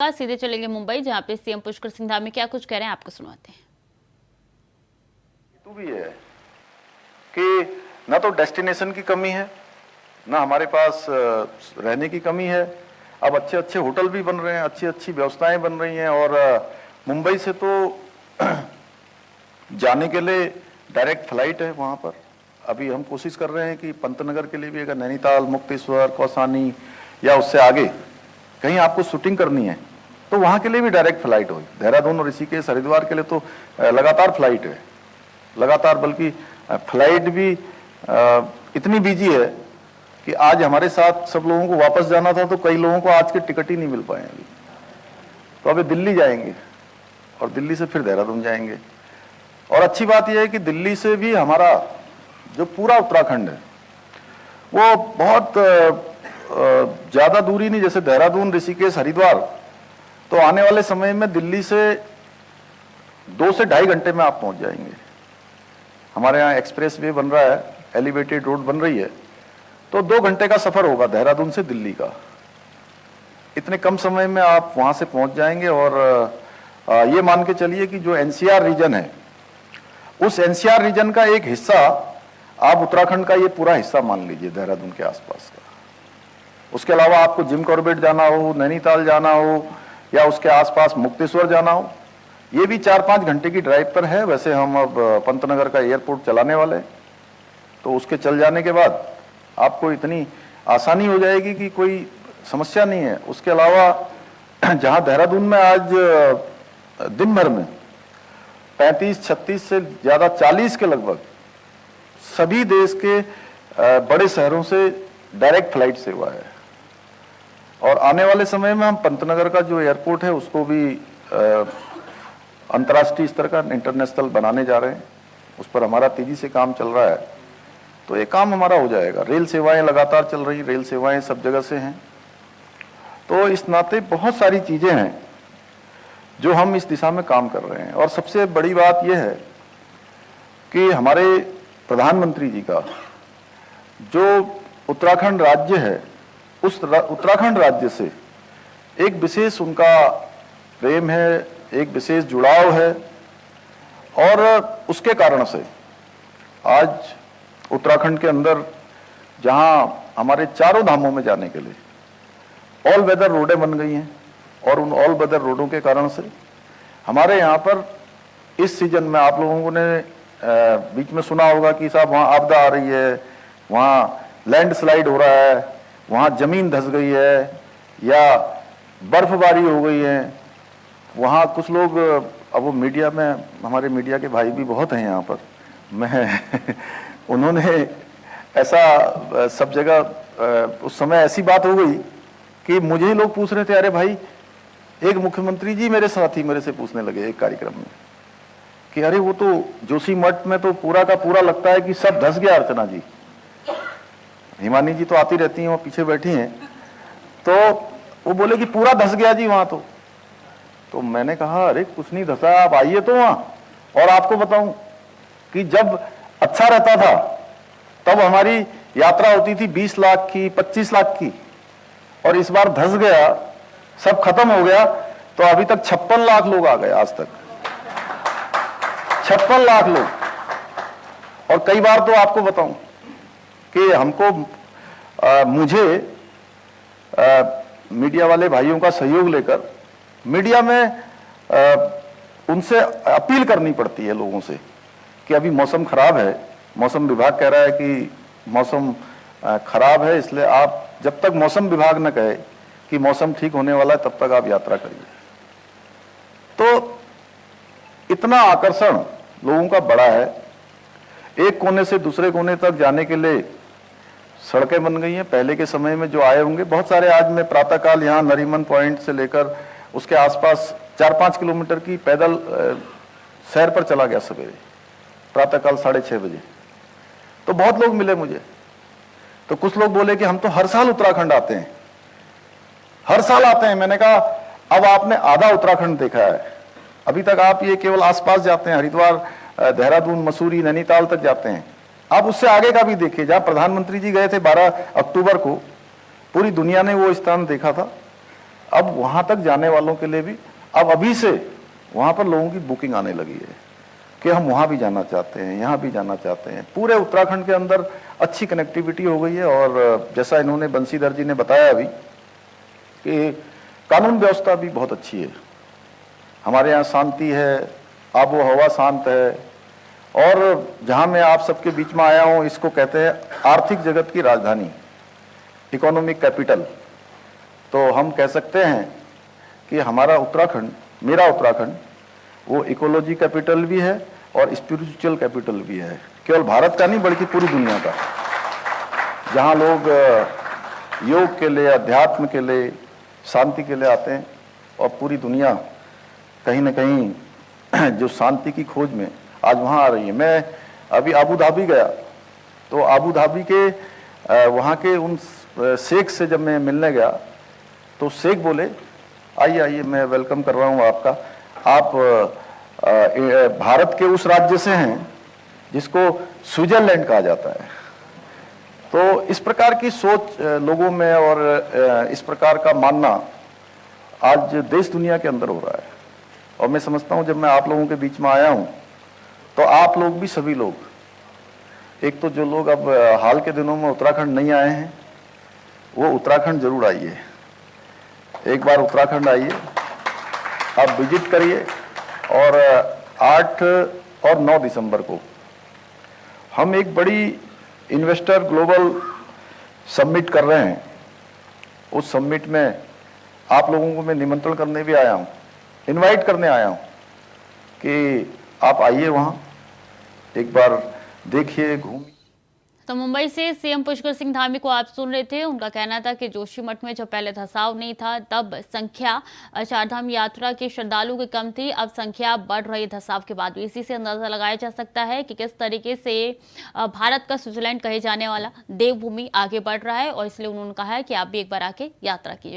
सीधे चलेंगे मुंबई, जहां पे सीएम पुष्कर सिंह धामी क्या कुछ कह रहे हैं आपको सुनाते हैं। तो भी है कि ना तो डेस्टिनेशन की कमी है, ना हमारे पास रहने की कमी है। अब अच्छे अच्छे होटल भी बन रहे हैं, अच्छी अच्छी व्यवस्थाएं बन रही हैं। और मुंबई से तो जाने के लिए डायरेक्ट फ्लाइट है वहाँ पर। अभी हम कोशिश कर रहे हैं कि पंतनगर के लिए भी, अगर नैनीताल, मुक्तेश्वर, कौसानी या उससे आगे कहीं आपको शूटिंग करनी है तो वहाँ के लिए भी डायरेक्ट फ्लाइट हो। देहरादून और ऋषिकेश, हरिद्वार के लिए तो लगातार फ्लाइट है, लगातार। बल्कि फ्लाइट भी इतनी बिजी है कि आज हमारे साथ सब लोगों को वापस जाना था तो कई लोगों को आज के टिकट ही नहीं मिल पाए अभी। तो अभी दिल्ली जाएंगे और दिल्ली से फिर देहरादून जाएंगे। और अच्छी बात यह है कि दिल्ली से भी हमारा जो पूरा उत्तराखंड है वो बहुत ज़्यादा दूरी नहीं, जैसे देहरादून, ऋषिकेश, हरिद्वार, तो आने वाले समय में दिल्ली से 2 से ढाई घंटे में आप पहुंच जाएंगे। हमारे यहाँ एक्सप्रेस वे बन रहा है, एलिवेटेड रोड बन रही है, तो 2 घंटे का सफर होगा देहरादून से दिल्ली का। इतने कम समय में आप वहां से पहुंच जाएंगे। और ये मान के चलिए कि जो एनसीआर रीजन है, उस एनसीआर रीजन का एक हिस्सा आप उत्तराखंड का ये पूरा हिस्सा मान लीजिए, देहरादून के आसपास का। उसके अलावा आपको जिम कॉर्बेट जाना हो, नैनीताल जाना हो, या उसके आसपास मुक्तेश्वर जाना हो, ये भी 4-5 घंटे की ड्राइव पर है। वैसे हम अब पंतनगर का एयरपोर्ट चलाने वाले हैं, तो उसके चल जाने के बाद आपको इतनी आसानी हो जाएगी कि कोई समस्या नहीं है। उसके अलावा जहां देहरादून में आज दिन भर में 35-36 से ज़्यादा 40 के लगभग सभी देश के बड़े शहरों से डायरेक्ट फ्लाइट सेवा है। और आने वाले समय में हम पंतनगर का जो एयरपोर्ट है उसको भी अंतर्राष्ट्रीय स्तर का, इंटरनेशनल बनाने जा रहे हैं। उस पर हमारा तेजी से काम चल रहा है, तो ये काम हमारा हो जाएगा। रेल सेवाएं लगातार चल रही, रेल सेवाएं सब जगह से हैं। तो इस नाते बहुत सारी चीज़ें हैं जो हम इस दिशा में काम कर रहे हैं। और सबसे बड़ी बात यह है कि हमारे प्रधानमंत्री जी का जो उत्तराखंड राज्य है, उस उत्तराखंड राज्य से एक विशेष उनका प्रेम है, एक विशेष जुड़ाव है। और उसके कारण से आज उत्तराखंड के अंदर, जहां हमारे चारों धामों में जाने के लिए ऑल वेदर रोडें बन गई हैं, और उन ऑल वेदर रोडों के कारण से हमारे यहाँ पर इस सीजन में, आप लोगों ने बीच में सुना होगा कि साहब वहाँ आपदा आ रही है, वहाँ लैंडस्लाइड हो रहा है, वहाँ जमीन धंस गई है, या बर्फबारी हो गई है। वहाँ कुछ लोग, अब वो मीडिया में, हमारे मीडिया के भाई भी बहुत हैं यहाँ पर, मैं उन्होंने ऐसा सब जगह उस समय ऐसी बात हो गई कि मुझे ही लोग पूछ रहे थे, अरे भाई, एक मुख्यमंत्री जी मेरे साथी मेरे से पूछने लगे एक कार्यक्रम में कि अरे वो तो जोशी मठ में तो पूरा का पूरा लगता है कि सब धंस गया। अर्चना जी, हिमानी जी तो आती रहती हैं, वो पीछे बैठी हैं, तो वो बोले कि पूरा धंस गया जी वहां। तो मैंने कहा अरे कुछ नहीं धंसा, आप आइए तो वहां, और आपको बताऊं कि जब अच्छा रहता था तब हमारी यात्रा होती थी 20 लाख की, 25 लाख की, और इस बार धंस गया, सब खत्म हो गया, तो अभी तक 56 लाख लोग आ गए। आज तक 56 लाख लोग। और कई बार तो आपको बताऊं कि हमको मुझे मीडिया वाले भाइयों का सहयोग लेकर मीडिया में उनसे अपील करनी पड़ती है लोगों से कि अभी मौसम खराब है, मौसम विभाग कह रहा है कि मौसम खराब है, इसलिए आप जब तक मौसम विभाग न कहे कि मौसम ठीक होने वाला है तब तक आप यात्रा करिए। तो इतना आकर्षण लोगों का बड़ा है। एक कोने से दूसरे कोने तक जाने के लिए सड़कें बन गई हैं। पहले के समय में जो आए होंगे बहुत सारे, आज मैं प्रातःकाल यहाँ नरीमन पॉइंट से लेकर उसके आसपास 4-5 किलोमीटर की पैदल सैर पर चला गया सवेरे, प्रातःकाल 6:30 बजे। तो बहुत लोग मिले मुझे। तो कुछ लोग बोले कि हम तो हर साल उत्तराखंड आते हैं, हर साल आते हैं। मैंने कहा अब आपने आधा उत्तराखंड देखा है, अभी तक आप ये केवल आसपास जाते हैं, हरिद्वार, देहरादून, मसूरी, नैनीताल तक जाते हैं। आप उससे आगे का भी देखिए, जहां प्रधानमंत्री जी गए थे 12 अक्टूबर को, पूरी दुनिया ने वो स्थान देखा था। अब वहां तक जाने वालों के लिए भी अब अभी से वहां पर लोगों की बुकिंग आने लगी है कि हम वहां भी जाना चाहते हैं, यहाँ भी जाना चाहते हैं। पूरे उत्तराखंड के अंदर अच्छी कनेक्टिविटी हो गई है और जैसा इन्होंने बंशीधर जी ने बताया अभी कि कानून व्यवस्था भी बहुत अच्छी है। हमारे यहाँ शांति है, आबो हवा शांत है और जहाँ मैं आप सबके बीच में आया हूँ इसको कहते हैं आर्थिक जगत की राजधानी, इकोनॉमिक कैपिटल। तो हम कह सकते हैं कि हमारा उत्तराखंड, मेरा उत्तराखंड, वो इकोलॉजी कैपिटल भी है और स्पिरिचुअल कैपिटल भी है। केवल भारत का नहीं बल्कि पूरी दुनिया का, जहाँ लोग योग के लिए, अध्यात्म के लिए, शांति के लिए आते हैं और पूरी दुनिया कहीं ना कहीं जो शांति की खोज में आज वहाँ आ रही है। मैं अभी आबू धाबी गया तो आबू धाबी के वहाँ के उन शेख से जब मैं मिलने गया तो शेख बोले आइए आइए, मैं वेलकम कर रहा हूँ आपका। आप भारत के उस राज्य से हैं जिसको स्विट्जरलैंड कहा जाता है। तो इस प्रकार की सोच लोगों में और इस प्रकार का मानना आज देश दुनिया के अंदर हो रहा है। और मैं समझता हूँ जब मैं आप लोगों के बीच में आया हूँ तो आप लोग भी, सभी लोग, एक तो जो लोग अब हाल के दिनों में उत्तराखंड नहीं आए हैं वो उत्तराखंड जरूर आइए, एक बार उत्तराखंड आइए, आप विजिट करिए। और 8 और 9 दिसंबर को हम एक बड़ी इन्वेस्टर ग्लोबल समिट कर रहे हैं। उस समिट में आप लोगों को मैं निमंत्रण करने भी आया हूँ, इनवाइट करने आया हूँ कि आप आइए, वहाँ एक बार देखिए, घूमिए। तो मुंबई से सीएम पुष्कर सिंह धामी को आप सुन रहे थे। उनका कहना था कि जोशीमठ में जब पहले धसाव नहीं था तब संख्या चारधाम यात्रा के श्रद्धालुओं की कम थी, अब संख्या बढ़ रही धसाव के बाद भी। इसी से अंदाजा लगाया जा सकता है कि किस तरीके से भारत का स्विट्जरलैंड कहे जाने वाला देवभूमि आगे बढ़ रहा है और इसलिए उन्होंने कहा है कि आप भी एक बार आके यात्रा कीजिए।